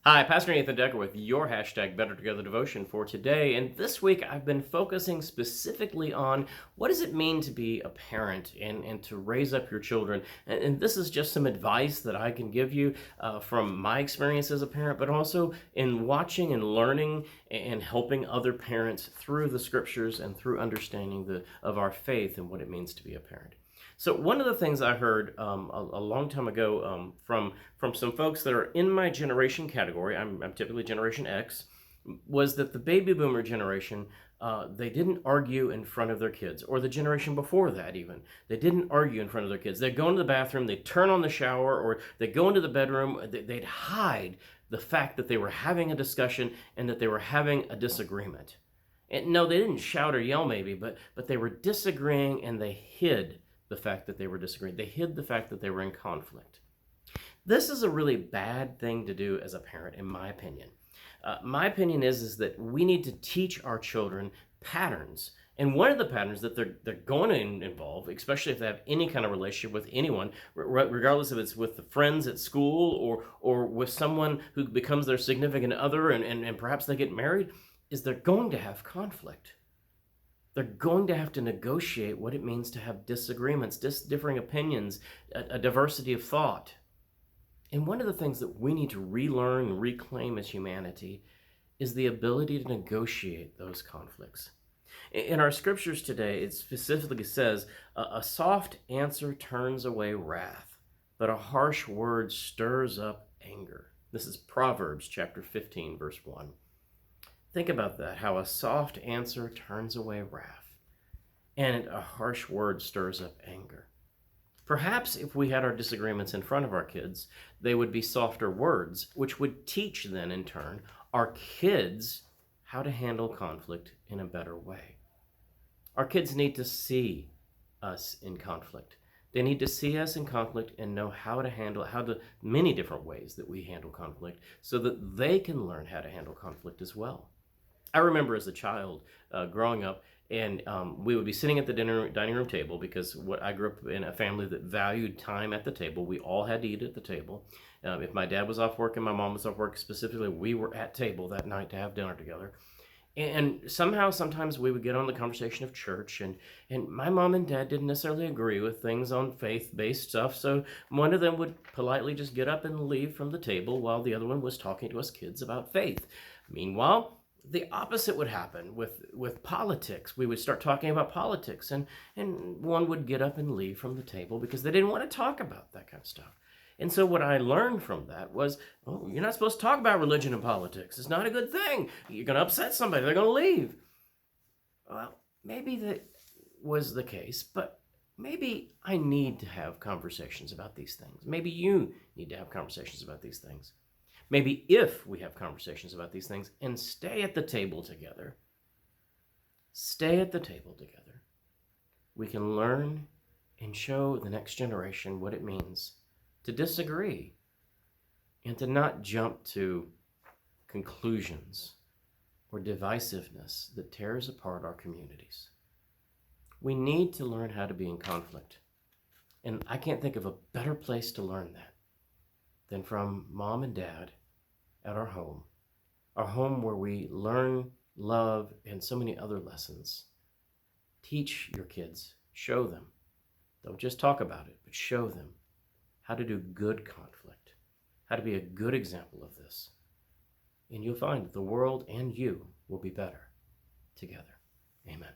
Hi, Pastor Nathan Decker with your hashtag Better Together devotion for today. And this week I've been focusing specifically on what does it mean to be a parent and to raise up your children. And this is just some advice that I can give you from my experience as a parent, but also in watching and learning and helping other parents through the scriptures and through understanding of our faith and what it means to be a parent. So one of the things I heard a long time ago from some folks that are in my generation category, I'm typically Generation X, was that the baby boomer generation, they didn't argue in front of their kids, or the generation before that even. They didn't argue in front of their kids. They'd go into the bathroom, they'd turn on the shower, or they'd go into the bedroom, they'd hide the fact that they were having a discussion and that they were having a disagreement. And no, they didn't shout or yell maybe, but they were disagreeing and they hid the fact that they were disagreeing. They hid the fact that they were in conflict. This is a really bad thing to do as a parent, in my opinion. My opinion is that we need to teach our children patterns. And one of the patterns that they're going to involve, especially if they have any kind of relationship with anyone, regardless if it's with the friends at school or with someone who becomes their significant other and perhaps they get married, is they're going to have conflict. They're going to have to negotiate what it means to have disagreements, differing opinions, a diversity of thought. And one of the things that we need to relearn and reclaim as humanity is the ability to negotiate those conflicts. In our scriptures today, it specifically says, a soft answer turns away wrath, but a harsh word stirs up anger. This is Proverbs chapter 15, verse 1. Think about that, how a soft answer turns away wrath, and a harsh word stirs up anger. Perhaps if we had our disagreements in front of our kids, they would be softer words, which would teach then, in turn, our kids how to handle conflict in a better way. Our kids need to see us in conflict. They need to see us in conflict and know how to handle many different ways that we handle conflict so that they can learn how to handle conflict as well. I remember as a child growing up, and we would be sitting at the dining room table because I grew up in a family that valued time at the table. We all had to eat at the table. If my dad was off work and my mom was off work specifically, we were at table that night to have dinner together. And somehow, sometimes we would get on the conversation of church, and my mom and dad didn't necessarily agree with things on faith-based stuff, so one of them would politely just get up and leave from the table while the other one was talking to us kids about faith. Meanwhile, the opposite would happen with politics. We would start talking about politics, and one would get up and leave from the table because they didn't want to talk about that kind of stuff. And so what I learned from that was, oh, you're not supposed to talk about religion and politics. It's not a good thing. You're going to upset somebody. They're going to leave. Well, maybe that was the case, but maybe I need to have conversations about these things. Maybe you need to have conversations about these things. Maybe if we have conversations about these things and stay at the table together, we can learn and show the next generation what it means to disagree and to not jump to conclusions or divisiveness that tears apart our communities. We need to learn how to be in conflict. And I can't think of a better place to learn that than from mom and dad at our home where we learn, love, and so many other lessons. Teach your kids, show them. Don't just talk about it, but show them how to do good conflict, how to be a good example of this. And you'll find the world and you will be better together. Amen.